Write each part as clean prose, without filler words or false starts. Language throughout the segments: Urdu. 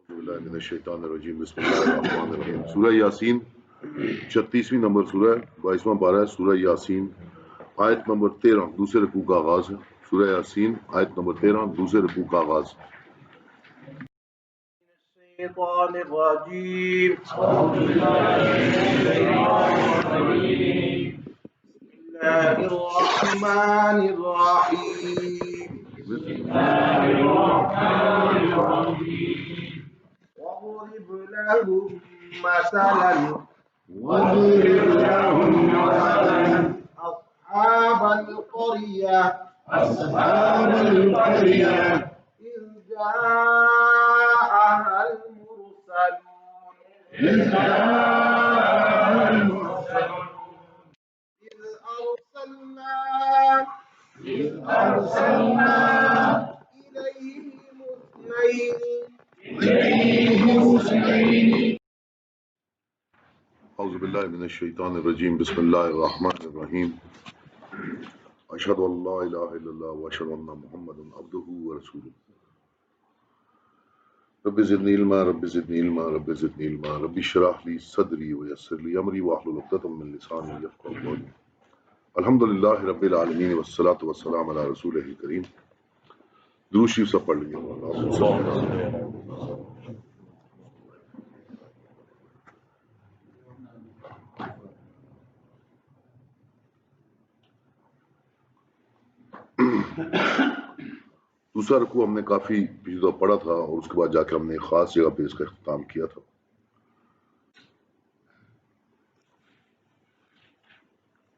باللہ من الشیطان الرجیم بسم اللہ الرحمن الرحیم سورہ یاسین 36ویں نمبر سورہ ہے، 22واں پارہ ہے سورہ یاسین، آیت نمبر 13 دوسرے رکوع کا آغاز ہے۔ سورہ یاسین آیت نمبر 13 دوسرے رکوع کا آغاز۔ الشیطان الرجیم بسم اللہ الرحمن الرحیم واضرب لهم مثلا أصحاب القرية إذ جاءها المرسلون إذ أرسلنا إليهم اثنين اعوذ باللہ من الشیطان الرجیم بسم اللہ الرحمن الرحیم اشہد ان لا الہ الا اللہ واشہد ان محمدا عبدہ ورسولہ رب زدنی علما رب زدنی علما رب زدنی علما رب اشرح لی صدری ویسر لی امری واحلل عقدۃ من لسانی یفقهوا قولی الحمدللہ رب العالمین والصلاة والسلام علی رسولہ الکریم۔ درود شریف سب پڑھ لیجیے۔ دوسرا رکوع ہم نے کافی پیچھے پڑھا تھا اور اس کے بعد جا کے ہم نے ایک خاص جگہ پہ اس کا اختتام کیا تھا۔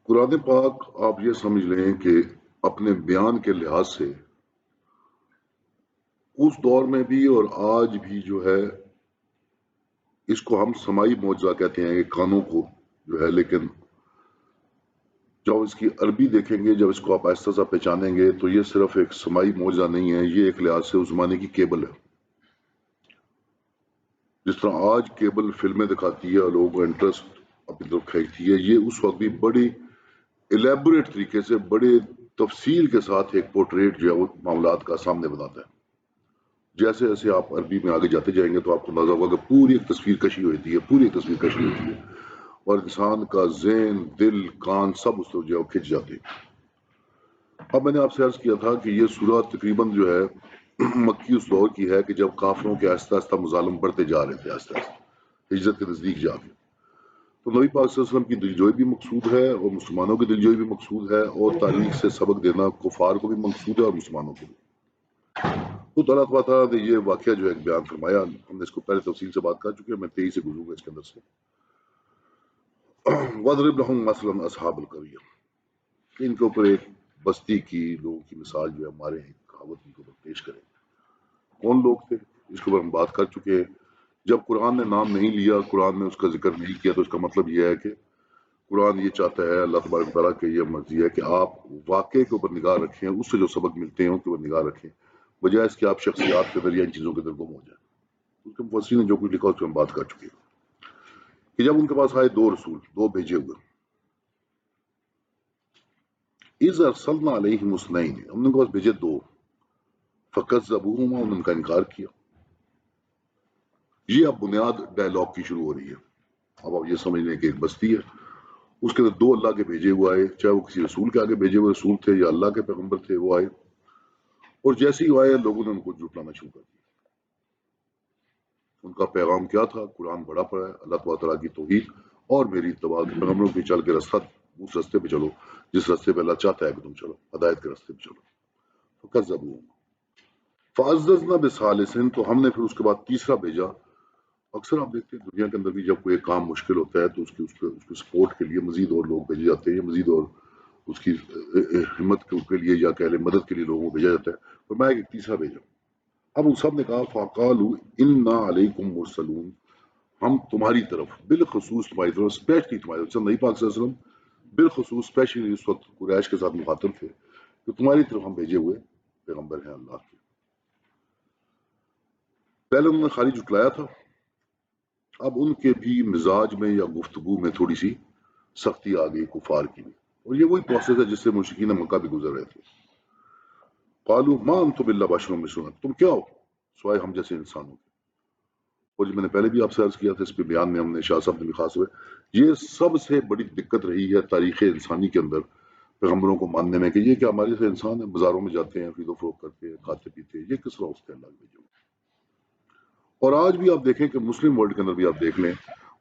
قرآن پاک آپ یہ سمجھ لیں کہ اپنے بیان کے لحاظ سے اس دور میں بھی اور آج بھی جو ہے اس کو ہم سماعی معجزہ کہتے ہیں، کہ کانوں کو جو ہے، لیکن جب اس کی عربی دیکھیں گے، جب اس کو آپ آہستہ سا پہچانیں گے تو یہ صرف ایک سماعی معجزہ نہیں ہے، یہ ایک لحاظ سے اس زمانے کی کیبل ہے۔ جس طرح آج کیبل فلمیں دکھاتی ہے اور لوگوں کو انٹرسٹ اپنی طرف کھینچتی ہے، یہ اس وقت بھی بڑی الیبوریٹ طریقے سے، بڑے تفصیل کے ساتھ ایک پورٹریٹ جو ہے وہ معاملات کا سامنے بتاتا ہے۔ جیسے جیسے آپ عربی میں آگے جاتے جائیں گے تو آپ کو اندازہ ہوگا کہ پوری ایک تصویر کشی ہوتی ہے، پوری ایک تصویر کشی ہوتی ہے اور انسان کا ذہن، دل، کان سب اس طرف جو ہے وہ کھنچ جاتے ہیں۔ اب میں نے آپ سے عرض کیا تھا کہ یہ سورہ تقریباً جو ہے مکی اس دور کی ہے کہ جب کافروں کے آہستہ آہستہ مظالم بڑھتے جا رہے تھے، آہستہ آہستہ ہجرت کے نزدیک جا کے، تو نبی پاک صلی اللہ علیہ وسلم کی دلجوئی بھی مقصود ہے اور مسلمانوں کی دلجوئی بھی مقصود ہے، اور تاریخ سے سبق دینا کفار کو بھی مقصود ہے اور مسلمانوں کو بھی۔ تو اللہ تعالیٰ نے یہ واقعہ جو ہے بیان فرمایا، ہم نے اس کو پہلے تفصیل سے بات کر چکے ہیں، میں تیزی سے گزروں گا اس کے اندر سے۔ وَاضْرِبْ لَهُم مَثَلًا أَصْحَابَ الْقَرْيَةِ، ان کے اوپر ایک بستی کی لوگوں کی مثال جو ہے ہمارے ہیں کہاوت ان کے اوپر پیش کریں۔ کون لوگ تھے اس کے اوپر ہم بات کر چکے ہیں۔ جب قرآن نے نام نہیں لیا، قرآن نے اس کا ذکر نہیں کیا، تو اس کا مطلب یہ ہے کہ قرآن یہ چاہتا ہے، اللہ تبارک و تعالیٰ کی یہ مرضی ہے کہ آپ واقعے کے اوپر نگاہ رکھیں، اس سے جو سبق ملتے ہیں ان کے اوپر نگاہ رکھیں، بجائے اس کے آپ شخصیات کے ذریعے ان چیزوں کے اندر گم ہو جائیں۔ اس کے مفسرین نے جو کچھ لکھا اس پہ ہم بات کر چکے ہیں کہ جب ان کے پاس آئے دو رسول، دو بھیجے ہوئے، اِذْ أَرْسَلْنَا عَلَيْهِمُ اثْنَيْنِ، ہم نے ان کے پاس بھیجے دو، فَكَذَّبُوهُمَا، انہوں نے ان کا انکار کیا۔ یہ اب بنیاد ڈائلاگ کی شروع ہو رہی ہے۔ اب آپ یہ سمجھ لیں کہ ایک بستی ہے، اس کے اندر دو اللہ کے بھیجے ہوئے آئے، چاہے وہ کسی رسول کے آگے بھیجے ہوئے رسول تھے یا اللہ کے پیغمبر تھے، وہ آئے، اور جیسے ہی آئے لوگوں نے ان کو جھٹلانا شروع کر دیا۔ ان کا پیغام کیا تھا؟ قرآن بڑا پڑا ہے، اللہ تعالیٰ کی توحید اور میری اتباع کے پیغمبروں پہ چل کے رستہ، اس رستے پہ چلو جس رستے پہ اللہ چاہتا ہے کہ تم چلو، ہدایت کے رستے پہ چلو۔ فَكَذَّبُوهُمَا فَعَزَّزْنَا بِثَالِثٍ، تو ہم نے پھر اس کے بعد تیسرا بھیجا۔ اکثر آپ دیکھتے ہیں دنیا کے اندر بھی جب کوئی کام مشکل ہوتا ہے تو اس کی سپورٹ کے لیے مزید اور لوگ بھیجے جاتے ہیں، مزید اور اس کی ہمت کے لیے یا کہہ لیں مدد کے لیے لوگوں کو بھیجا جاتا ہے، اور میں ایک تیسرا بھیجا۔ اب ان سب نے کہا فَقَالُوا إِنَّا عَلَيْكُمْ مُرْسَلُونَ، ہم تمہاری طرف، بالخصوص تمہاری طرف، اسپیشلی تمہاری طرف، نبی پاک صلی اللہ علیہ وسلم بالخصوص اسپیشلی اس وقت قریش کے ساتھ مخاطب تھے کہ تمہاری طرف ہم بھیجے ہوئے پیغمبر ہیں اللہ کے۔ پہلے انہوں نے خالی جھٹلایا تھا، اب ان کے بھی مزاج میں یا گفتگو میں تھوڑی سی سختی آ گئی کفار کی بھی، اور یہ وہی پروسیس ہے جس سے مشرکین مکہ بھی گزر رہے تھے۔ قالوا ما انتم الا بشر مثلنا، تم کیا ہو سوائے ہم جیسے انسانوں کے۔ اور جو میں نے پہلے بھی آپ سے عرض کیا تھا، اس پہ بیان میں ہم نے شاہ صاحب نے بھی خاص ہوئے، یہ سب سے بڑی دقت رہی ہے تاریخ انسانی کے اندر پیغمبروں کو ماننے میں، کہ یہ کیا ہمارے سے انسان ہیں، بازاروں میں جاتے ہیں، خرید و فروخت کرتے ہیں، کھاتے پیتے ہیں، یہ کس طرح اس کے اللہ کے بھیجے ہوئے؟ اور آج بھی آپ دیکھیں کہ مسلم ورلڈ کے اندر بھی آپ دیکھ لیں،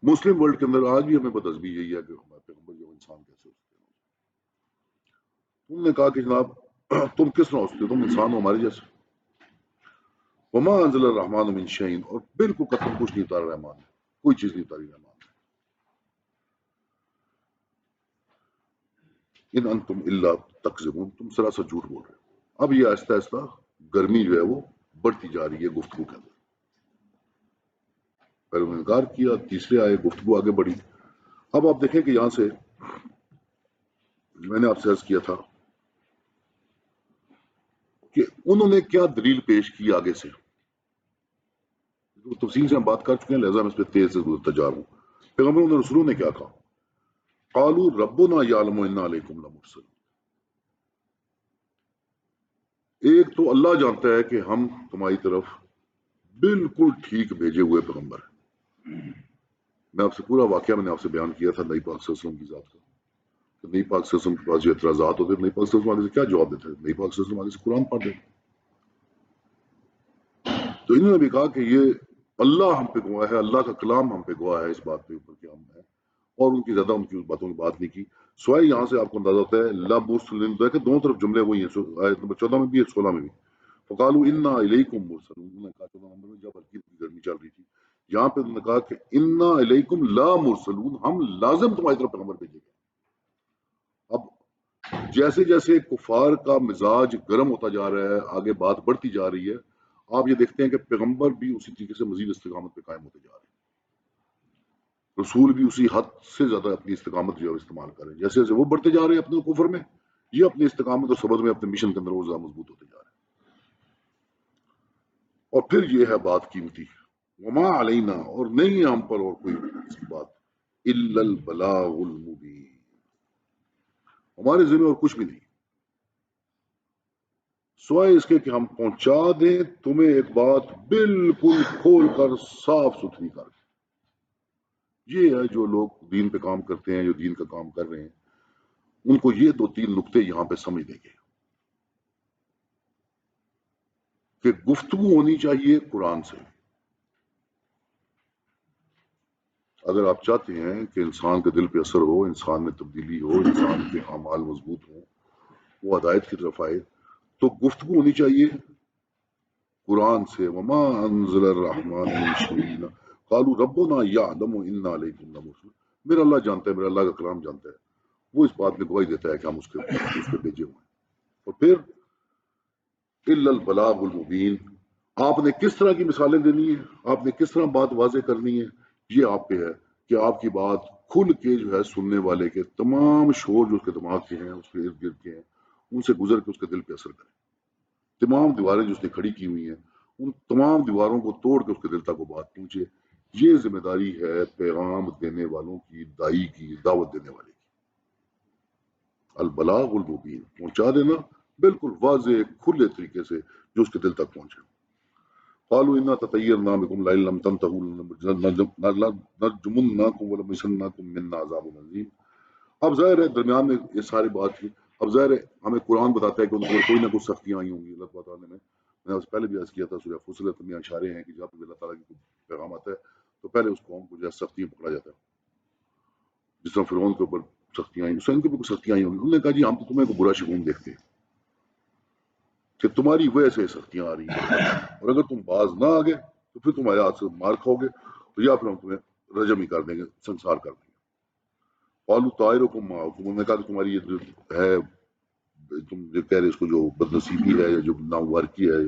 مسلم ورلڈ کے اندر آج بھی ہمیں بدعزبی یہی ہے کہ ہمارے پیغمبر جو انسان کیسے ہوتے ہیں؟ تم نے کہا کہ جناب تم کس طرح ہوتے ہو، تم انسان ہو ہمارے جیسے. وما انزل الرحمن من شيء، اور بالکل قطعا کچھ نہیں اتارا رحمان نے، کوئی چیز نہیں اتاری رحمان نے. ان انتم الا تکذبون، تم سراسر جھوٹ بول رہے ہو. اب یہ آہستہ آہستہ گرمی جو ہے وہ بڑھتی جا رہی ہے گفتگو کے اندر. پہلے انہوں نے انکار کیا، تیسرے آئے، گفتگو آگے بڑھی. اب آپ دیکھیں کہ یہاں سے میں نے آپ سے عرض کیا تھا کہ انہوں نے کیا دلیل پیش کی آگے سے. تفصیل سے ہم بات کر چکے ہیں، لہذا میں اس پہ تیز سے گزرتا جا رہا ہوں. پیغمبروں نے رسولوں نے کیا کہا؟ قالوا ربنا یعلم انا علیکم لمرسلون. ایک تو اللہ جانتا ہے کہ ہم تمہاری طرف بالکل ٹھیک بھیجے ہوئے پیغمبر ہیں. میں آپ سے پورا واقعہ میں نے آپ سے بیان کیا تھا نبی پاک صلی اللہ علیہ وسلم کی ذات کا. نبی پاک صلی اللہ علیہ وسلم کے پاس جو اعتراضات ہوتے، نبی پاک صلی اللہ علیہ وسلم آگے سے کیا جواب دیتے؟ نبی پاک صلی اللہ علیہ وسلم آگے سے قرآن پڑھ دیتے. تو انہوں نے بھی کہا کہ یہ اللہ ہم پہ گواہ ہے، اللہ کا کلام ہم پہ گواہ ہے اس بات پہ اوپر کہ ہم ہیں، اور ان کی زیادہ ان کی باتوں کی بات نہیں کی. سوائے یہاں سے آپ کو اندازہ ہوتا ہے لا مرسلین، دیکھیں دونوں طرف جملے وہی ہیں، آیت نمبر 14 میں بھی ہے، 16 میں بھی. فقالوا انا الیکم مرسلون، انہوں نے کہا 14 نمبر میں جب ہلکی گرمی چل رہی تھی، یہاں پہ انہوں نے کہا کہ انا الیکم لا مرسلون، ہم لازم تمہاری طرف پیغمبر بھیجیں گے. اب جیسے جیسے کفار کا مزاج گرم ہوتا جا رہا ہے، آگے بات بڑھتی جا رہی ہے، آپ یہ دیکھتے ہیں کہ پیغمبر بھی اسی طریقے سے مزید استقامت پہ قائم ہوتے جا رہے ہیں. رسول بھی اسی حد سے زیادہ اپنی استقامت جو ہے استعمال کر رہے ہیں. جیسے جیسے وہ بڑھتے جا رہے ہیں اپنے کفر میں، یہ اپنی استقامت اور صبر میں اپنے مشن کے اندر وہ زیادہ مضبوط ہوتے جا رہے ہیں. اور پھر یہ ہے بات قیمتی، وما علینا، اور نہیں ہے ہم پر اور کوئی اس کی بات، الا البلاغ المبین، ہمارے ذمہ اور کچھ بھی نہیں سوائے اس کے کہ ہم پہنچا دیں تمہیں ایک بات بالکل کھول کر صاف ستھری کر. یہ ہے جو لوگ دین پہ کام کرتے ہیں، جو دین کا کام کر رہے ہیں، ان کو یہ 2-3 نقطے یہاں پہ سمجھ دیں گے کہ گفتگو ہونی چاہیے قرآن سے. اگر آپ چاہتے ہیں کہ انسان کے دل پہ اثر ہو، انسان میں تبدیلی ہو، انسان کے اعمال مضبوط ہوں، وہ ہدایت کی طرف آئے، تو گفتگو ہونی چاہیے قرآن سے. وما انزل الرحمن من شيء قالوا ربنا يعلم انا عليكم لمرسلون. میرا اللہ جانتا ہے، میرا اللہ کا کلام جانتا ہے، وہ اس بات میں گواہی دیتا ہے کہ ہم اس کے بھیجے ہوئے ہیں. اور پھر الا البلاغ المبین، آپ نے کس طرح کی مثالیں دینی ہیں، آپ نے کس طرح بات واضح کرنی ہے، یہ آپ پہ ہے کہ آپ کی بات کھل کے جو ہے سننے والے کے تمام شور جو اس کے دماغ کے ہیں، اس کے ارد گرد کے ہیں، ان سے گزر کے اس کے دل پہ اثر کرے. تمام دیواریں جو اس نے کھڑی کی ہوئی ہیں، ان تمام دیواروں کو توڑ کے اس کے دل تک وہ بات پہنچے. یہ ذمہ داری ہے پیغام دینے والوں کی، دائی کی، دعوت دینے والے کی. البلاغ المبین، پہنچا دینا بالکل واضح کھلے طریقے سے جو اس کے دل تک پہنچے. قالوا انا تطيرنا بكم لئن لم تنتهوا لنرجمنكم ولنمسنكم منا عذاب اليم. اب ظاہر ہے درمیان میں یہ ساری بات تھی. اب ظاہر ہے ہمیں قرآن بتاتا ہے کہ ان کو کوئی نہ کوئی سختیاں آئی ہوں گی اللہ تعالیٰ نے. میں نے پہلے بھی عرض کیا تھا سورہ فصلت میں اشارے ہیں کہ جب اللہ تعالیٰ کی پیغام آتا ہے تو پہلے اس قوم کو جو ہے سختیاں پکڑا جاتا ہے. جس طرح فرعون کے اوپر سختیاں آئیں، ان کو بھی کچھ سختیاں آئی ہوں گی. انہوں نے کہا جی ہم تو تمہیں کو برا شگون دیکھتے ہیں کہ تمہاری وجہ سے سختیاں آ رہی ہیں، اور اگر تم باز نہ آ گئے تو پھر تمہارے ہاتھ سے مار کھاؤ گے، یا پھر ہم تمہیں رجم ہی کر دیں گے، سنسار کر دیں گے. قالوا طائرکم معکم، انہوں نے کہا کہ تمہاری یہ جو ہے، تم جو کہہ رہے اس کو جو بد نصیبی ہے یا جو نامبارکی ہے،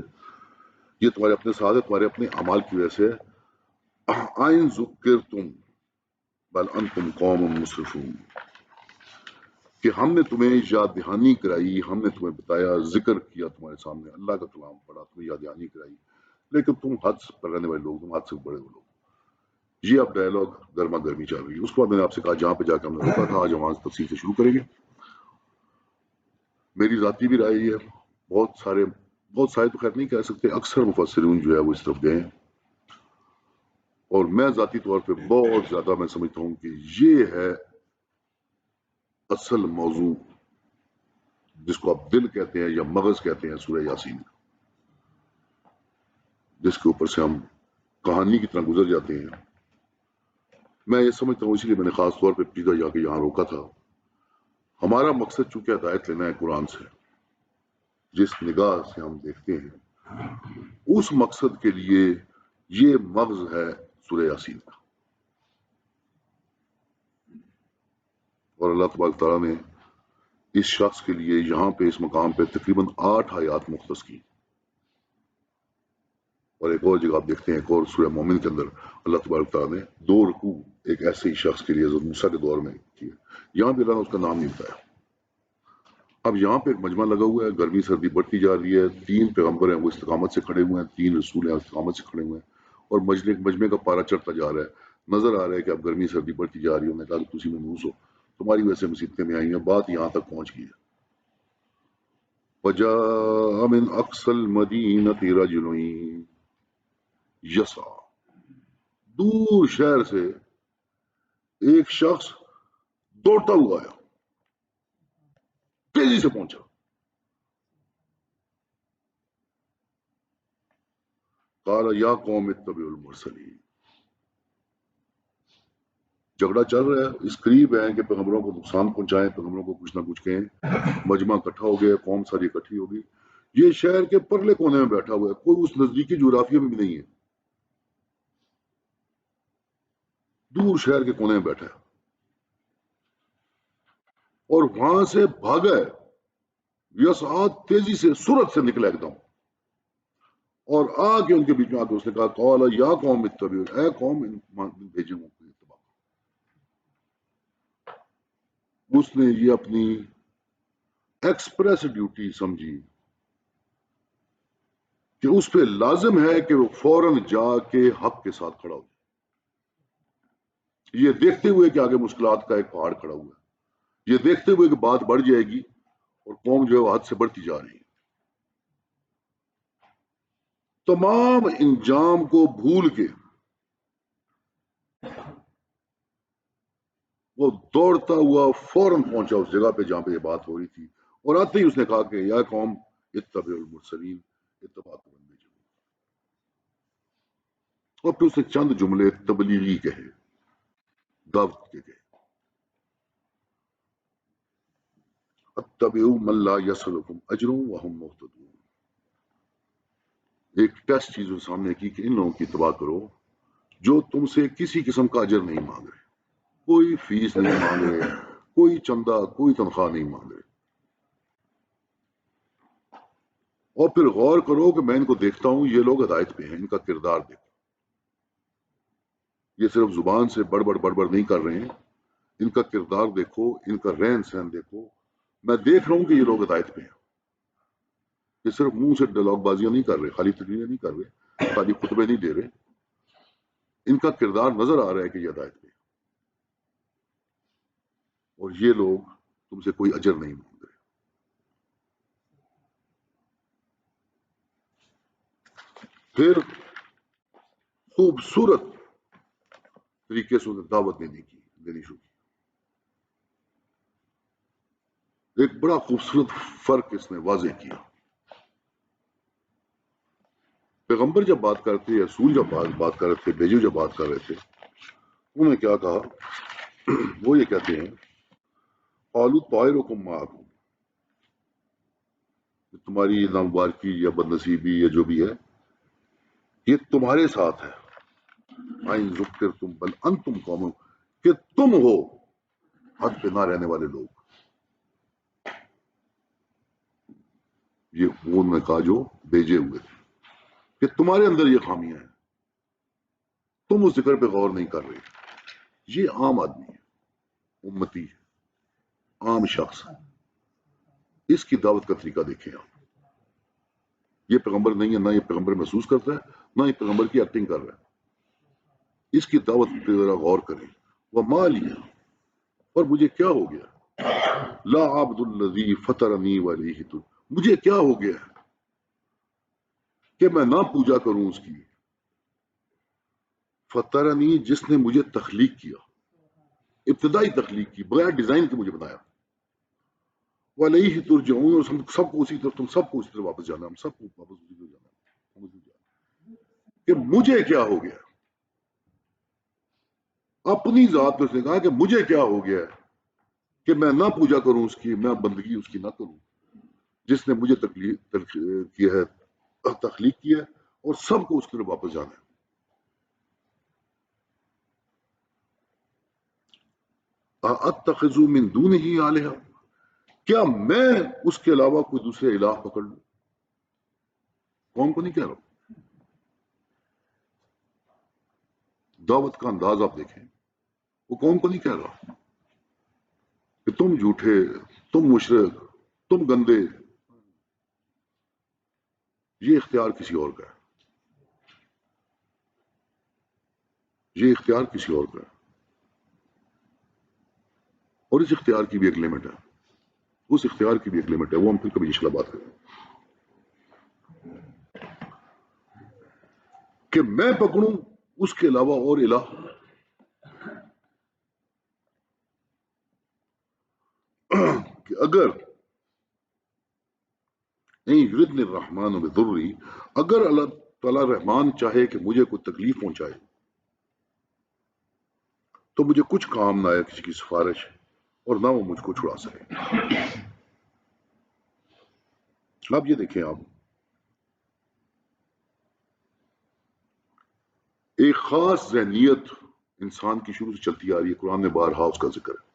یہ تمہارے اپنے ساتھ ہے، تمہارے اپنے اعمال کی وجہ سے. آئن ذکرتم بل انتم قوم مسرفون، کہ ہم نے تمہیں یاد دہانی کرائی، ہم نے تمہیں بتایا، ذکر کیا تمہارے سامنے، اللہ کا کلام پڑھا، تمہیں یاد دہانی کرائی، لیکن تم حد پر رہنے والے لوگ، تم حد سے بڑے ہو لوگ. یہ اب ڈائلاگ گرما گرمی چل رہی ہے. اس کے بعد میں نے آپ سے کہا جہاں پہ جا کے ہم نے روکا تھا، آج ہم وہاں سے تفصیل سے شروع کریں گے. میری ذاتی بھی رائے یہ ہے، بہت سارے تو خیر نہیں کہہ سکتے، اکثر مفسرین جو ہے وہ اس طرف گئے ہیں اور میں ذاتی طور پہ بہت زیادہ میں سمجھتا ہوں کہ یہ ہے اصل موضوع جس کو آپ دل کہتے ہیں یا مغز کہتے ہیں سورہ یاسین، جس کے اوپر سے ہم کہانی کی طرح گزر جاتے ہیں۔ میں یہ سمجھتا ہوں، اسی لیے میں نے خاص طور پہ پیدا جا کے یہاں روکا تھا۔ ہمارا مقصد چونکہ ہدایت لینا ہے قرآن سے، جس نگاہ سے ہم دیکھتے ہیں اس مقصد کے لیے یہ مغز ہے سورہ یاسین کا۔ اور اللہ تبارک تعالیٰ نے اس شخص کے لیے یہاں پہ اس مقام پہ تقریباً 8 آیات مختص کی، اور ایک اور جگہ آپ دیکھتے ہیں ایک اور سورہ مومن کے اندر اللہ تبارک تعالیٰ نے 2 رکوع ایک ایسے ہی شخص کے لیے حضرت موسیٰ کے دور میں کیے، یہاں بھی اللہ نے اس کا نام نہیں بتایا۔ اب یہاں پہ ایک مجمع لگا ہوا ہے، گرمی سردی بڑھتی جا رہی ہے، 3 پیغمبر ہیں وہ استقامت سے کھڑے ہوئے ہیں، 3 رسول ہیں استقامت سے کھڑے ہوئے ہیں، اور مجمع کا پارا چڑھتا جا رہا ہے، نظر آ رہا ہے کہ اب گرمی سردی بڑھتی جا رہی ہے۔ انہوں نے کہا کہ تسی منحوس ہو، تمہاری وجہ سے مصیبتیں میں آئی ہیں، بات یہاں تک پہنچ گئی ہے۔ وَجَاءَ مِنْ أَقْصَى الْمَدِينَةِ رَجُلٌ يَسْعَىٰ، دور شہر سے ایک شخص دوڑتا ہوا آیا، تیزی سے پہنچا۔ قال یا قوم اتبعوا المرسلین، جھگڑا چل رہا ہے، اس قریب ہے کہ پیغمبروں کو نقصان پہنچائیں، پیغمبروں کو کچھ نہ کچھ کہیں، مجمع اکٹھا ہو گیا، قوم ساری اکٹھی ہوگی۔ یہ شہر کے پرلے کونے میں بیٹھا ہوا ہے، کوئی اس نزدیکی جغرافیہ میں بھی نہیں ہے، دور شہر کے کونے میں بیٹھا ہے، اور وہاں سے بھاگا ہے، یسعیٰ تیزی سے سرعت سے نکلا ایک دم، اور آ کے ان کے بیچ میں آ کے اس نے کہا قال یا قوم اتبعوا، اے قوم بھیجے ہوں کو اتباع۔ اس نے یہ اپنی ایکسپریس ڈیوٹی سمجھی کہ اس پہ لازم ہے کہ وہ فوراً جا کے حق کے ساتھ کھڑا ہو جائے، یہ دیکھتے ہوئے کہ آگے مشکلات کا ایک پہاڑ کھڑا ہوا ہے، یہ دیکھتے ہوئے کہ بات بڑھ جائے گی اور قوم جو ہے وہ حد سے بڑھتی جا رہی ہے، تمام انجام کو بھول کے وہ دوڑتا ہوا فوراً پہنچا اس جگہ پہ جہاں پہ یہ بات ہو رہی تھی، اور آتے ہی اس نے کہا کہ یا قوم اتبعوا المرسلین، اتباع کرنے جو، اور پھر اس نے چند جملے تبلیغی کہے، دعوت کے کہے، اتبعوا من لا یسلکم اجر وهم مہتدون۔ ایک ٹیسٹ چیز سامنے کی کہ ان لوگوں کی اتباع کرو جو تم سے کسی قسم کا اجر نہیں مانگ رہے، کوئی فیس نہیں مانگ رہے، کوئی چندہ، کوئی تنخواہ نہیں مانگ رہے، اور پھر غور کرو کہ میں ان کو دیکھتا ہوں یہ لوگ ہدایت پہ ہیں، ان کا کردار دیکھو، یہ صرف زبان سے بڑبڑ نہیں کر رہے ہیں، ان کا کردار دیکھو، ان کا رہن سہن دیکھو، میں دیکھ رہا ہوں کہ یہ لوگ ہدایت پہ ہیں، یہ صرف منہ سے ڈائلاگ بازیاں نہیں کر رہے، خالی تقریریں نہیں کر رہے، خالی خطبے نہیں دے رہے، ان کا کردار نظر آ رہا ہے کہ یہ ہدایت پہ ہیں، اور یہ لوگ تم سے کوئی اجر نہیں مانگ رہے۔ پھر خوبصورت طریقے سے انہیں دعوت دینی شروع کی۔ ایک بڑا خوبصورت فرق اس نے واضح کیا، پیغمبر جب بات کرتے، رسول جب بات کر رہے تھے، بھیجو جب بات کر رہے تھے، انہوں نے کیا کہا؟ وہ یہ کہتے ہیں قالوا طائرکم معکم، تمہاری نامبارکی یا بدنصیبی یا جو بھی ہے یہ تمہارے ساتھ ہے، آئین ذکرتم بل انتم قوم، کہ تم ہو حد پہ نہ رہنے والے لوگ، یہ وہ انہوں نے کہا جو بھیجے ہوئے تھے کہ تمہارے اندر یہ خامیاں ہیں، تم اس ذکر پہ غور نہیں کر رہے۔ یہ عام آدمی ہے، امتی ہے، عام شخص، اس کی دعوت کا طریقہ دیکھیں آپ، یہ پیغمبر نہیں ہے، نہ یہ پیغمبر محسوس کرتا ہے، نہ یہ پیغمبر کی ایکٹنگ کر رہا ہے، اس کی دعوت پہ ذرا غور کریں۔ وما لی، اور مجھے کیا ہو گیا، لا عبد الذی فطرنی والیہ تو، مجھے کیا ہو گیا کہ میں نہ پوجا کروں اس کی، فطرنی جس نے مجھے تخلیق کیا، ابتدائی تخلیق کی، بغیر ڈیزائن کے مجھے بنایا، وَإِلَيْهِ تُرْجَعُونَ، اور ہم سب کو اسی طرف، تم سب کو اسی طرف واپس جانا، ہم سب کو واپس اسی طرف جانا کہ مجھے کیا ہو گیا، اپنی ذات میں اس نے کہا کہ مجھے کیا ہو گیا کہ میں نہ پوجا کروں اس کی، میں بندگی اس کی نہ کروں، جس نے مجھے کیا ہے، تخلیق کیا ہے، اور سب کو اس کی طرف واپس جانا ہے۔ أَأَتَّخِذُ مِن دُونِهِ آلِهَةً، کیا میں اس کے علاوہ کوئی دوسرے الہ پکڑ لوں؟ قوم کو نہیں کہہ رہا ہوں، دعوت کا انداز آپ دیکھیں، وہ قوم کو نہیں کہہ رہا کہ تم جھوٹے، تم مشرک، تم گندے، یہ اختیار کسی اور کا ہے، یہ اختیار کسی اور کا ہے، اور اس اختیار کی بھی ایک لمٹ ہے، اس اختیار کی بھی ایک لمٹ ہے، وہ ہم پھر کبھی انشاءاللہ بات کریں کہ میں پکڑوں اس کے علاوہ اور الہ، کہ اگر نہیں یردن الرحمن بضری، اگر اللہ تعالیٰ رحمان چاہے کہ مجھے کوئی تکلیف پہنچائے تو مجھے کچھ کام نہ آئے کسی کی سفارش، اور نہ وہ مجھ کو چھڑا سکے۔ اب یہ دیکھیں آپ، ایک خاص ذہنیت انسان کی شروع سے چلتی آ رہی ہے، قرآن میں بارہا اس کا ذکر ہے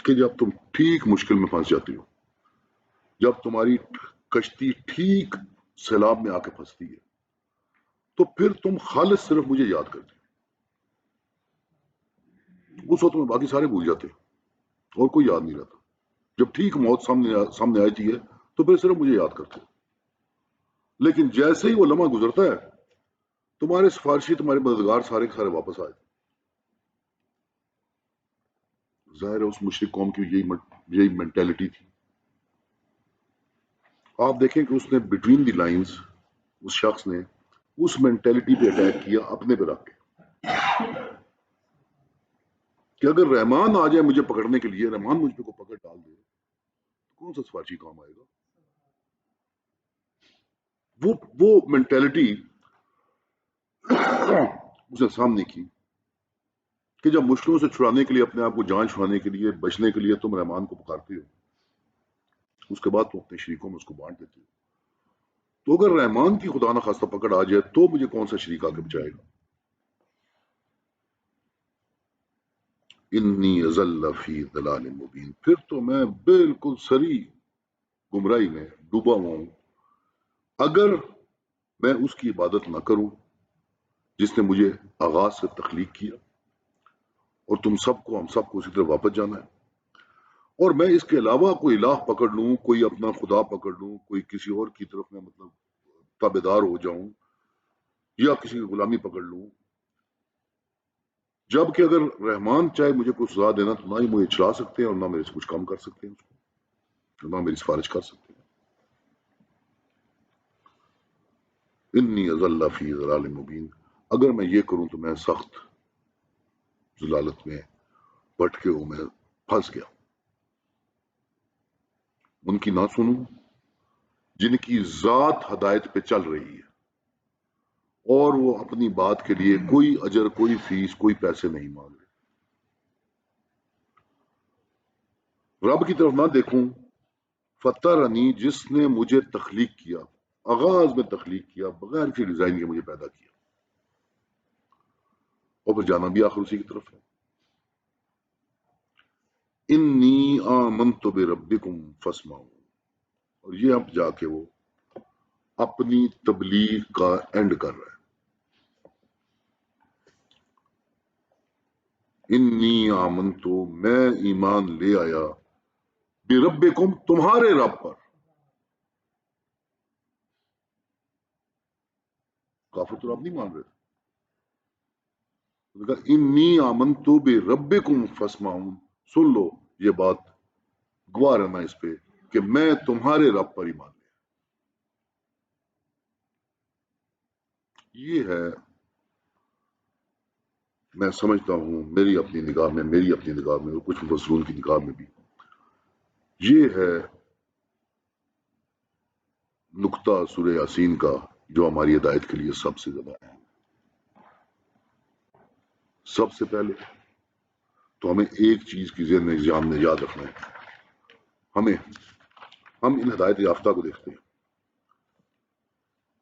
کہ جب تم ٹھیک مشکل میں پھنس جاتی ہو، جب تمہاری کشتی ٹھیک سیلاب میں آ کے پھنستی ہے، تو پھر تم خالص صرف مجھے یاد کرتے ہو، اس وقت میں باقی سارے بھول جاتے اور کوئی یاد نہیں رہتا۔ جب ٹھیک موت سامنے آتی ہے تو پھر صرف مجھے یاد کرتے ہو، لیکن جیسے ہی وہ لمحہ گزرتا ہے، تمہارے سفارشی، تمہارے مددگار سارے کے سارے واپس آئے۔ ظاہر ہے اس مشرک قوم کی یہی مینٹیلٹی تھی۔ آپ دیکھیں کہ اس نے بٹوین دی لائنز، اس شخص نے اس مینٹیلٹی پہ اٹیک کیا اپنے پہ رکھ کے کہ اگر رحمان آ جائے مجھے پکڑنے کے لیے، رحمان مجھ پہ کو پکڑ ڈال دے تو کون سا سفارشی کام آئے گا؟ وہ مینٹیلٹی اسے سامنے کی کہ جب مشکلوں سے چھڑانے کے لیے، اپنے آپ کو جان چھڑانے کے لیے، بچنے کے لیے تم رحمان کو پکارتے ہو، اس کے بعد تم اپنے شریکوں میں اس کو بانٹ دیتے ہو، تو اگر رحمان کی خدا نخواستہ پکڑ آ جائے تو مجھے کون سا شریک آ کے بچائے گا؟ انی اضل فی ضلال مبین، پھر تو میں بالکل سری گمراہی میں ڈوبا ہوا ہوں اگر میں اس کی عبادت نہ کروں جس نے مجھے آغاز سے تخلیق کیا، اور تم سب کو، ہم سب کو اسی طرح واپس جانا ہے، اور میں اس کے علاوہ کوئی الہ پکڑ لوں، کوئی اپنا خدا پکڑ لوں، کوئی کسی اور کی طرف میں مطلب تابعدار ہو جاؤں، یا کسی کی غلامی پکڑ لوں، جبکہ اگر رحمان چاہے مجھے کوئی سزا دینا تو نہ ہی مجھے چھڑا سکتے ہیں، اور نہ میرے سے کچھ کام کر سکتے ہیں، نہ میری سفارش کر سکتے ہیں۔ انی اضل فی ضلال مبین، اگر میں یہ کروں تو میں سخت ضلالت میں بھٹکے ہوں، میں پھنس گیا۔ ان کی نہ سنوں جن کی ذات ہدایت پہ چل رہی ہے، اور وہ اپنی بات کے لیے کوئی اجر، کوئی فیس، کوئی پیسے نہیں مانگ رہے۔ رب کی طرف نہ دیکھوں، فطرنی جس نے مجھے تخلیق کیا، آغاز میں تخلیق کیا، بغیر کسی ڈیزائن کے مجھے پیدا کیا، اور پھر جانا بھی آخر اسی کی طرف ہے۔ انی آمنت بربکم فاسمعون، اور یہ اب جا کے وہ اپنی تبلیغ کا اینڈ کر رہا ہے۔ انی آمنت، میں ایمان لے آیا، بربکم، تمہارے رب پر۔ کافر تو رب نہیں مان رہے تھے، انی آمنت بربکم فاسمعون، سن لو یہ بات، گواہ رہنا اس پہ کہ میں تمہارے رب پر ایمان لیا۔ یہ ہے میں سمجھتا ہوں میری اپنی نگاہ میں اور کچھ مفسرین کی نگاہ میں بھی یہ ہے نقطہ سورہ یاسین کا جو ہماری ہدایت کے لیے سب سے زیادہ اہم ہے۔ سب سے پہلے تو ہمیں ایک چیز کی ذہن میں یاد رکھنا ہے، ہم ان ہدایت یافتہ کو دیکھتے ہیں،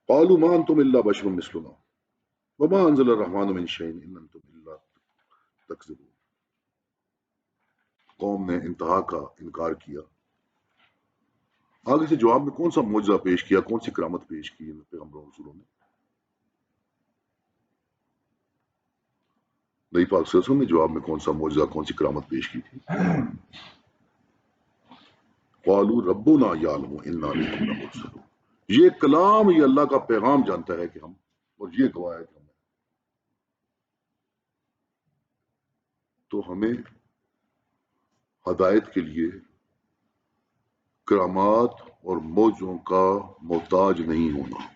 قالوا ما انتم الا بشر مثلنا وما انزل الرحمن من شيء ان انتم الا تکذبون۔ قوم نے انتہا کا انکار کیا، آگے سے جواب میں کون سا معجزہ پیش کیا، کون سی کرامت پیش کی ان پیغمبروں رسولوں نے؟ نبی پاک صلی اللہ علیہ وسلم نے جواب میں کون سا معجزہ، کون سی کرامت پیش کی تھی؟ قالوا ربنا یعلم انا لکم لمرسلون۔ یہ کلام یہ اللہ کا پیغام جانتا ہے کہ ہم، اور یہ گواہ ہے کہ ہم، تو ہمیں ہدایت کے لیے کرامات اور معجزوں کا محتاج نہیں ہونا،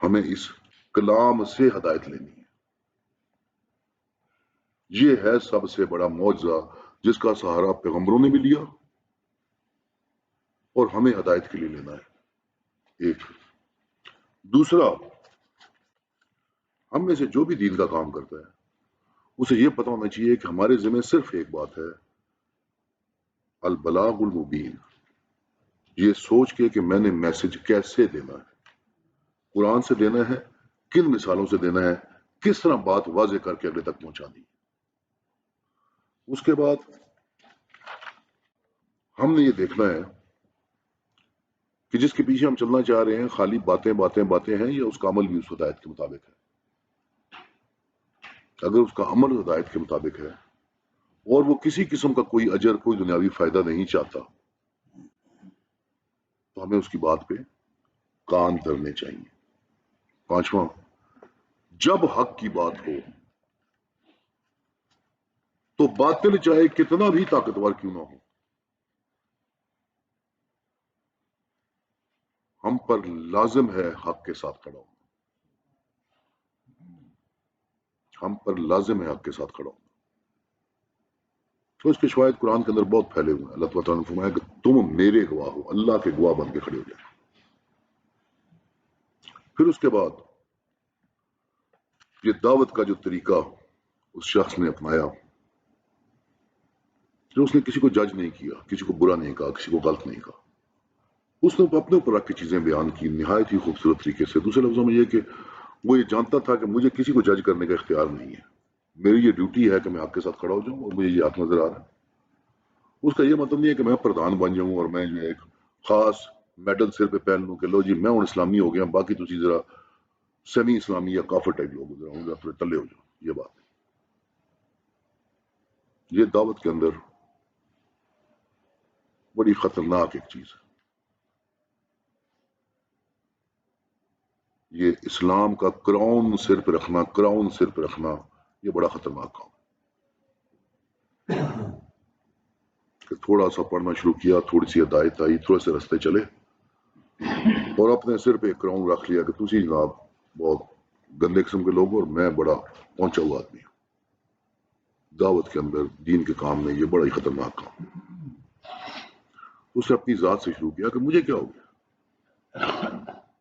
ہمیں اس کلام سے ہدایت لینی ہے۔ یہ ہے سب سے بڑا معجزہ جس کا سہارا پیغمبروں نے بھی لیا اور ہمیں ہدایت کے لیے لینا ہے۔ ایک دوسرا، ہم میں سے جو بھی دین کا کام کرتا ہے اسے یہ پتہ ہونا چاہیے کہ ہمارے ذمہ صرف ایک بات ہے، البلاغ المبین، یہ سوچ کے کہ میں نے میسج کیسے دینا ہے، قرآن سے دینا ہے، کن مثالوں سے دینا ہے، کس طرح بات واضح کر کے اگلے تک پہنچانی ہے۔ اس کے بعد ہم نے یہ دیکھنا ہے کہ جس کے پیچھے ہم چلنا چاہ رہے ہیں خالی باتیں ہیں یا اس کا عمل بھی اس ہدایت کے مطابق ہے۔ اگر اس کا عمل ہدایت کے مطابق ہے اور وہ کسی قسم کا کوئی اجر، کوئی دنیاوی فائدہ نہیں چاہتا، تو ہمیں اس کی بات پہ کان دھرنے چاہیے۔ پانچواں، جب حق کی بات ہو تو باطل چاہے کتنا بھی طاقتور کیوں نہ ہو، ہم پر لازم ہے حق کے ساتھ کھڑا ہونا، ہم پر لازم ہے حق کے ساتھ کھڑا ہونا۔ تو اس کے شواہد قرآن کے اندر بہت پھیلے ہوئے ہیں۔ اللہ تعالیٰ نے فرمایا کہ تم میرے گواہ ہو، اللہ کے گواہ بن کے کھڑے ہو جائے۔ پھر اس کے بعد یہ دعوت کا جو طریقہ اس شخص نے اپنایا، جو اس نے کسی کو جج نہیں کیا، کسی کو برا نہیں کہا، کسی کو غلط نہیں کہا، اس نے اپنے اوپر رکھ کے چیزیں بیان کی نہایت ہی خوبصورت طریقے سے۔ دوسرے لفظوں میں یہ کہ وہ یہ جانتا تھا کہ مجھے کسی کو جج کرنے کا اختیار نہیں ہے، میری یہ ڈیوٹی ہے کہ میں آپ کے ساتھ کھڑا ہو جاؤں اور مجھے یہ حق نظر آ رہا ہے۔ اس کا یہ مطلب نہیں ہے کہ میں پردھان بن جاؤں اور میں جو ایک خاص میڈل سر پہ پہن لوں کہ لو جی میں ہوں اسلامی ہو گیا، باقی تسی ذرا سیمی اسلامی یا کافر ٹائپ لوگ ذرا تھوڑے تلے ہو جاؤ۔ یہ بات نہیں، یہ دعوت کے اندر بڑی خطرناک ایک چیز ہے۔ یہ اسلام کا کراؤن سر پہ رکھنا یہ بڑا خطرناک کام ہے کہ تھوڑا سا پڑھنا شروع کیا، تھوڑی سی ہدایت آئی، تھوڑے سے رستے چلے اور اپنے سر پہ ایک کراؤن رکھ لیا کہ تسی جناب بہت گندے قسم کے لوگ اور میں بڑا پہنچا ہوا آدمی ہوں۔ دعوت کے اندر، دین کے کام میں یہ بڑا ہی خطرناک کام ہے۔ اس نے اپنی ذات سے شروع کیا کہ مجھے کیا ہو گیا،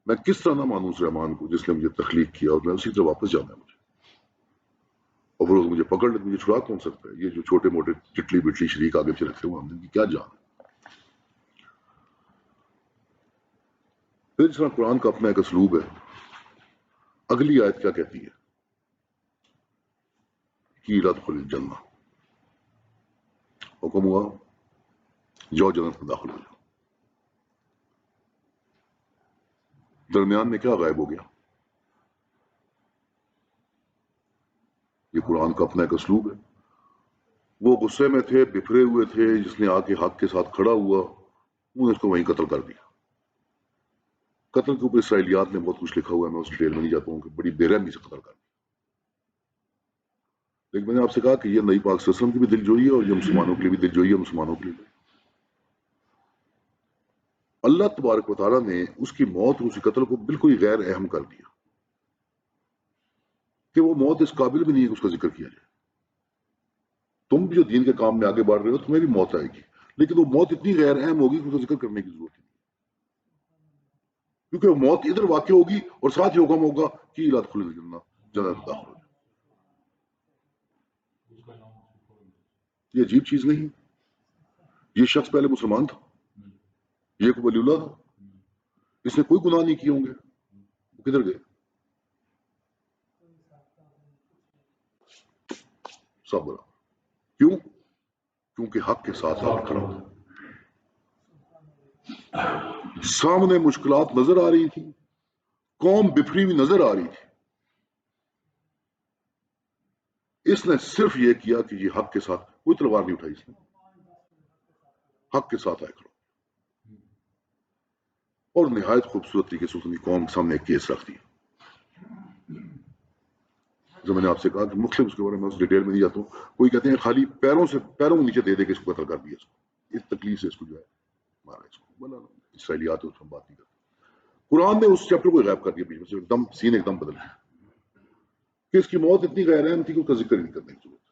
میں کس طرح نہ مانوں اس رحمان کو جس نے مجھے تخلیق کیا اور میں اسی طرح واپس جانا ہے مجھے، اور وہ لوگ مجھے پکڑ لے، مجھے چھڑا کون سکتا ہے؟ یہ جو چھوٹے موٹے چٹلی بٹلی شریک آگے پیچھے رکھے ہوئے ہم نے کیا جان۔ پھر اس طرح قرآن کا اپنا ایک اسلوب ہے۔ اگلی آیت کیا کہتی ہے؟ کی ادخل الجنہ، حکم ہوا جاؤ جنت میں داخل ہو جاؤ۔ درمیان میں کیا غائب ہو گیا؟ یہ قرآن کا اپنا ایک اسلوب ہے۔ وہ غصے میں تھے، بکھرے ہوئے تھے، جس نے آ کے حق کے ساتھ کھڑا ہوا انہوں نے اس کو وہیں قتل کر دیا۔ قتل کے اوپر اسرائیلیات نے بہت کچھ لکھا ہوا ہے، میں اس ڈیٹیل میں نہیں جاتا ہوں کہ بڑی بے رحمی سے قتل کر دیا۔ لیکن میں نے آپ سے کہا کہ یہ نبی پاک صلی اللہ علیہ وسلم کی بھی دل جوئی ہے اور یہ مسلمانوں کے لیے بھی دل جوئی ہے، مسلمانوں کے لیے بھی۔ اللہ تبارک و تعالیٰ نے اس کی موت اور اس کے قتل کو بالکل ہی غیر اہم کر دیا۔ کہ وہ موت اس قابل بھی نہیں ہے کہ اس کا ذکر کیا جائے. تم بھی جو دین کے کام میں آگے بڑھ رہے ہو تمہیں بھی موت آئے گی، لیکن وہ موت اتنی غیر اہم ہوگی کہ اس کا ذکر کرنے کی ضرورت نہیں، کیونکہ وہ موت ادھر واقع ہوگی اور ساتھ ہی حکم ہوگا کہ لا تدخلوا الجنہ، جنت داخل ہو. یہ عجیب چیز نہیں. یہ شخص پہلے مسلمان تھا، یہ کوئی ولی اللہ تھا، اس نے کوئی گناہ نہیں کیے ہوں گے، وہ کدھر گئے؟ صبر. کیوں؟ کیونکہ حق کے ساتھ آپ کھڑا ہو. سامنے مشکلات نظر آ رہی تھی، قوم بفری ہوئی نظر آ رہی تھی، اس نے صرف یہ کیا کہ یہ حق کے ساتھ، کوئی تلوار نہیں اٹھائی، اس نے حق کے ساتھ آئے کھڑا اور نہایت خوبصورت طریقے سے اس نے قوم کے سامنے ایک کیس رکھ دیا. جو میں نے آپ سے کہا کہ مختلف اس کے بارے میں اس ڈیٹیل میں نہیں جاتا ہوں. کوئی کہتے ہیں خالی پیروں کو نیچے دے دے کے اس کو قتل کر دیا، اس کو اس تکلیف سے اس کو جو ہے مارا. اس کو بولا اسرائیلیات اس میں بات نہیں کرتے. قرآن نے اس چیپٹر کو غائب کر دیا، بیچ میں سے ایک دم سین ایک دم بدل گیا کہ اس کی موت اتنی غیر اہم تھی کہ اس کا ذکر نہیں کرنے کی ضرورت.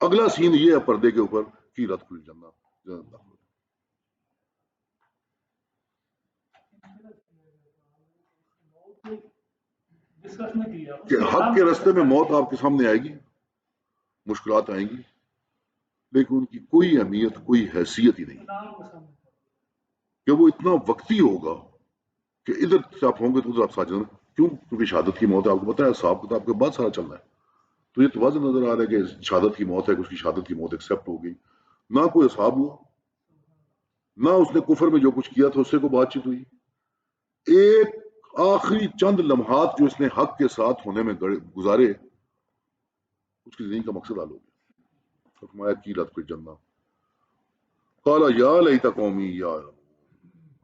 اگلا سین یہ ہے پردے کے اوپر کہ لا تدخلوا الجنہ، جنت داخل. کہ حق کے راستے میں موت آپ کے سامنے آئے گی، مشکلات آئیں گی، لیکن ان کی کوئی اہمیت، کوئی حیثیت ہی نہیں، کہ وہ اتنا وقتی ہوگا کہ ادھر سے آپ ہوں گے تو ادھر آپ ساجن. کیوں؟ کیونکہ شہادت کی موت ہے، آپ کو پتا ہے حساب کتاب کے بعد سارا چلنا ہے. تو یہ تو واضح نظر آ رہا ہے کہ شہادت کی موت ہے، کہ اس کی شہادت کی موت ایکسیپٹ ہو گئی، نہ کوئی حساب ہوا، نہ اس نے کفر میں جو کچھ کیا تھا اس سے کوئی بات چیت ہوئی. ایک آخری چند لمحات جو اس نے حق کے ساتھ ہونے میں گزارے، اس کی زندگی کا مقصد حل ہو گیا. فرمایا کی لا تدخلوا الجنہ، قال یا لیت قومی یعلمون.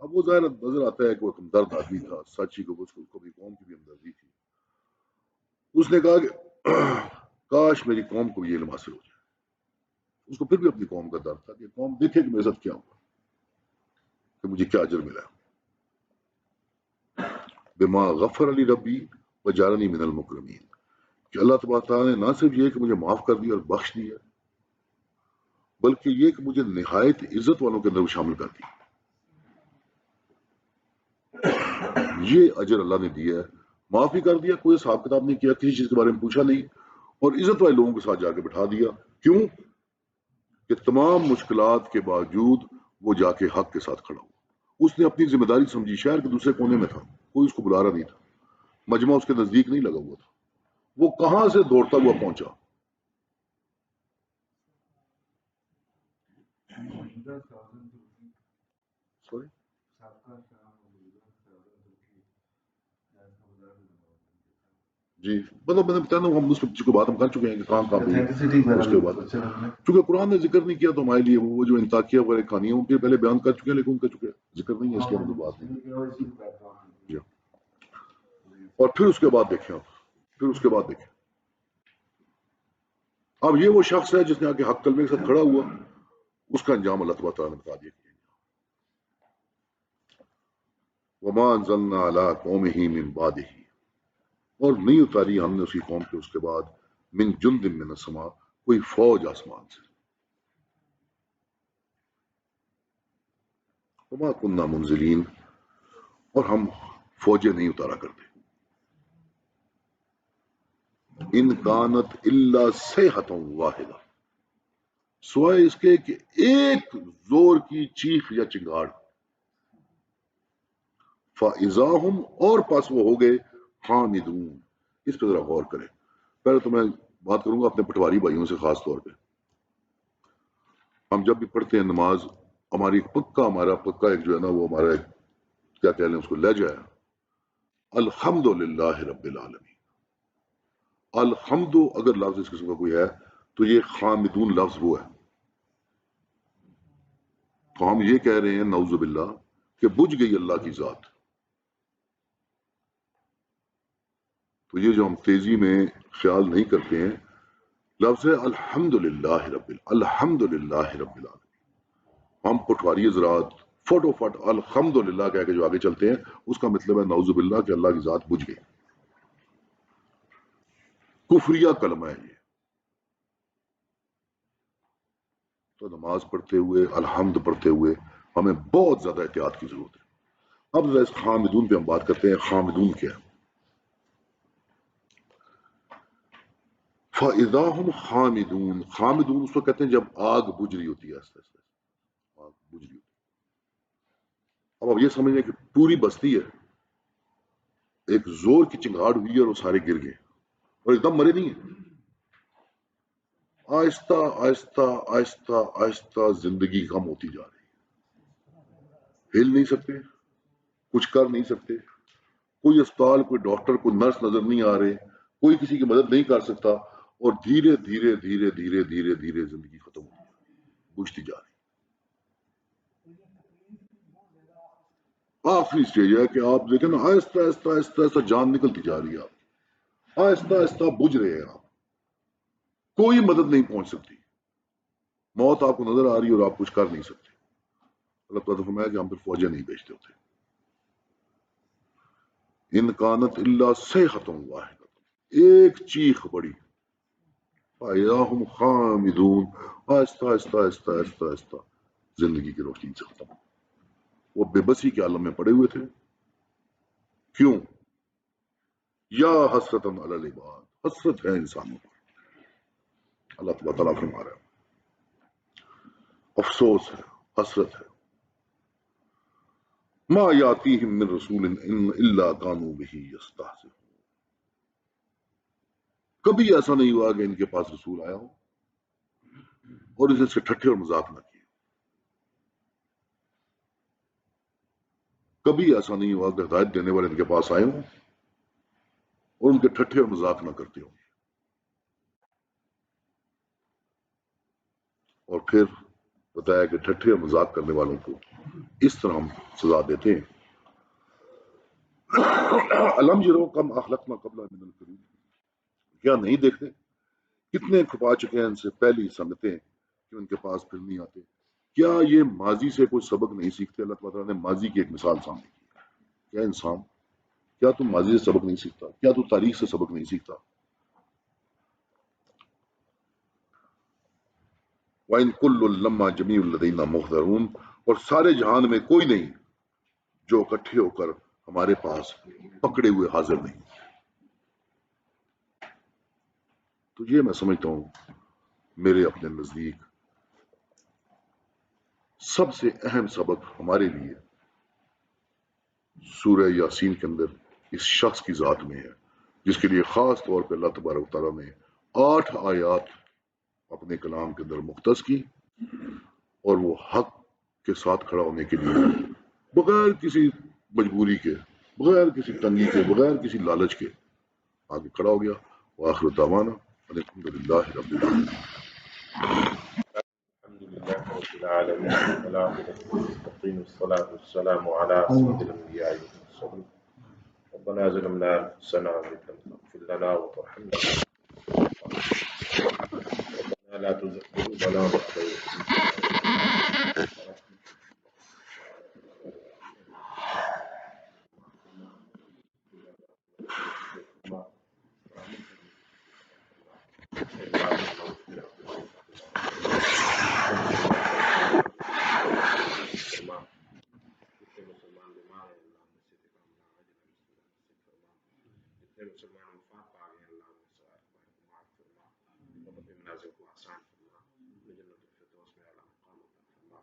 اب وہ ظاہر نظر آتا ہے کہ وہ ہمدرد آدمی تھا، سچی کو اس کو بھی قوم کی بھی ہمدردی تھی. اس نے کہا کہ کاش میری قوم کو یہ علم حاصل ہو جائے. اس کو پھر بھی اپنی قوم کا درد تھا کہ قوم دیکھے کہ میرے ساتھ کیا ہوا، کہ مجھے کیا اجر ملا. بما غفر علی ربی وجعلنی من المکرمین، کہ اللہ تبارک تعالیٰ نے نہ صرف یہ کہ مجھے معاف کر دیا اور بخش دیا، بلکہ یہ کہ مجھے نہایت عزت والوں کے اندر شامل کر دیا. یہ اجر اللہ نے دیا ہے، معاف بھی کر دیا، کوئی حساب کتاب نہیں کیا، کسی چیز کے بارے میں پوچھا نہیں، اور عزت والے لوگوں کے ساتھ جا کے بٹھا دیا. کیوں؟ کہ تمام مشکلات کے باوجود وہ جا کے حق کے ساتھ کھڑا ہوا. اس نے اپنی ذمہ داری سمجھی. شہر کے دوسرے کونے میں تھا، کوئی اس کو بلا رہا نہیں تھا، مجمع اس کے نزدیک نہیں لگا ہوا تھا. وہ کہاں سے دوڑتا ہوا پہنچا. سوری جی، مطلب میں نے بتایا نا، ہم اس کو بات ہم کر چکے ہیں کہ کہاں ہوئی اس کے بعد. چونکہ قرآن نے ذکر نہیں کیا تو ہمارے لیے وہ جو انطاکیہ وغیرہ کہانی ہے ان کے پہلے بیان کر چکے ہیں، لیکن ان کا چونکہ ذکر نہیں ہے اس لیے ہم بات نہیں. جی، اور پھر اس کے بعد دیکھیں اب یہ وہ شخص ہے جس نے آ کے حق کلمے کے ساتھ کھڑا ہوا، اس کا انجام اللہ تبارک تعالیٰ نے بتا دیا. وما انزلنا علی قومہ من بعدہ، اور نہیں اتاری ہم نے اسی قوم کے اس کے بعد من جند من السماء، کوئی فوج آسمان سے. وما کننا منزلین، اور ہم فوجیں نہیں اتارا کرتے. ان کانت الا صیحۃ واحدہ، سوائے اس کے کہ ایک زور کی چیخ یا چنگاڑ. فاذا هم، اور پاس وہ ہو گئے حامدون. اس پہ ذرا غور کریں. پہلے تو میں بات کروں گا اپنے پٹواری بھائیوں سے خاص طور پہ. ہم جب بھی پڑھتے ہیں نماز، ہمارا پکا ایک جو ہے نا وہ ہمارا ایک کیا کہہ لیں اس کو لہجہ ہے، الحمدللہ رب العالمین. الحمد اگر لفظ اس قسم کا کوئی ہے تو یہ حامدون لفظ وہ ہے. تو ہم یہ کہہ رہے ہیں نعوذ باللہ کہ بجھ گئی اللہ کی ذات. تو یہ جو ہم تیزی میں خیال نہیں کرتے ہیں، لفظ ہے الحمدللہ رب العالمین. ہم پٹواری زراعت فٹو فٹ الحمدللہ کہہ کے جو آگے چلتے ہیں، اس کا مطلب ہے نعوذ باللہ کہ اللہ کی ذات بجھ گئی. کفریہ کلمہ ہے یہ. تو نماز پڑھتے ہوئے الحمد پڑھتے ہوئے ہمیں بہت زیادہ احتیاط کی ضرورت ہے. اب ذرا اس خامدون پہ ہم بات کرتے ہیں. خامدون کیا ہے؟ فَإِذَا هُمْ خَامِدُونَ. خامدون اس کو کہتے ہیں جب آگ بجھ رہی ہوتی ہے. آہستہ آہستہ آگ بجھ رہی ہوتی ہے. اب آپ یہ سمجھ لیں کہ پوری بستی ہے, ایک زور کی چنگاڑ ہوئی ہے اور وہ سارے گر گئے اور ایک دم مرے نہیں ہیں. آہستہ آہستہ آہستہ آہستہ زندگی کم ہوتی جا رہی ہے. ہل نہیں سکتے, کچھ کر نہیں سکتے, کوئی اسپتال, کوئی ڈاکٹر, کوئی نرس نظر نہیں آ رہے, کوئی کسی کی مدد نہیں کر سکتا, اور دھیرے دھیرے دھیرے دھیرے دھیرے دھیرے زندگی ختم ہوتی جا رہی, بجھتی جا رہی. آخری اسٹیج ہے کہ آپ دیکھیں نا, آہستہ آہستہ آہستہ آہستہ جان نکلتی جا رہی ہے. آپ آہستہ آہستہ بجھ رہے ہیں, آپ کوئی مدد نہیں پہنچ سکتی, موت آپ کو نظر آ رہی ہے اور آپ کچھ کر نہیں سکتے. اللہ تعالیٰ نے فرمایا کہ ہم پھر فوجیں نہیں بھیجتے ہوتے. ان کانت الا صیحۃ واحدۃ, ایک چیخ بڑی. فَإِذَا هُمْ خَامِدُونَ. آہستہ آہستہ آہستہ آہستہ آہستہ زندگی کی روشنی سے ختم. وہ بے بسی کے عالم میں پڑے ہوئے تھے. کیوں؟ یا حسرتاً علی العباد, حسرت ہے انسانوں پر. اللہ تعالیٰ فرما رہا ہے, افسوس ہے, حسرت ہے. ما یاتیہم من رسول الا کانوا بہ یستہزئون. کبھی ایسا نہیں ہوا کہ ان کے پاس رسول آیا ہو اور اسے سے ٹھٹھے اور مذاق نہ کیے. کبھی ایسا نہیں ہوا کہ ہدایت دینے والے ان کے پاس آئے ہوں اور ان کے ٹھٹھے اور مذاق نہ کرتے ہوں. اور پھر بتایا کہ ٹھٹھے اور مذاق کرنے والوں کو اس طرح ہم سزا دیتے ہیں. الم یروا کم اخلقنا قبلہم من القرون. کیا نہیں دیکھتے کتنے کھپا چکے ہیں ان سے پہلی سنتیں کہ ان کے پاس پھر نہیں آتے. کیا یہ ماضی سے کوئی سبق نہیں سیکھتے؟ اللہ تعالیٰ نے ماضی کی ایک مثال سامنے کی. کیا انسان, کیا تم ماضی سے سبق نہیں سیکھتا؟ کیا تو تاریخ سے سبق نہیں سیکھتا؟ وَإِن كُلٌّ لَمَّا جَمِيعٌ لَدَيْنَا مُحْضَرُونَ. اور سارے جہان میں کوئی نہیں جو اکٹھے ہو کر ہمارے پاس پکڑے ہوئے حاضر نہیں. تو یہ میں سمجھتا ہوں میرے اپنے نزدیک سب سے اہم سبق ہمارے لیے سورہ یاسین کے اندر اس شخص کی ذات میں ہے جس کے لیے خاص طور پہ اللہ تبارک و تعالیٰ نے 8 آیات اپنے کلام کے اندر مختص کی, اور وہ حق کے ساتھ کھڑا ہونے کے لیے بغیر کسی مجبوری کے, بغیر کسی تنگی کے, بغیر کسی لالچ کے آگے کھڑا ہو گیا. وآخر دعوانا الحمدللہ رب العالمین. الحمد لله رب العالمين والعاقبة للمتقين والصلاة والسلام على أسعد الأنبياء والمرسلين. ربنا ظلمنا أنفسنا وإن لم تغفر لنا وترحمنا ربنا لا تزغ قلوبنا بعد إذ هديتنا مسلمان بیمار ہیں اللہ نے سے جتنے مسلمان وفات پا گئے اللہ نے سوال معاف فرما, مطلب منازل کو آسان فرما, جنت الفردوس میں اعلیٰ مقام عطا فرما.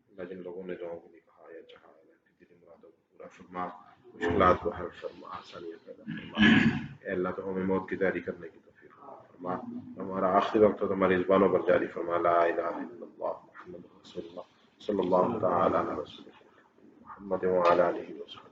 اللہ جن لوگوں نے دعاؤں کے لیے کہا یا چاہا اللہ کی دلی مرادوں کو پورا فرما, مشکلات کو حل فرما, آسانیاں پیدا فرما. اے اللہ تو ہمیں موت کی تیاری کرنے کی توفیق فرما, ہمارا آخری وقت ہماری زبانوں پر جاری فرما. لا الہ الا اللہ محمد رسول اللہ صلی اللہ تعالی علیہ وسلم محمد وعلی آلہ وسلم.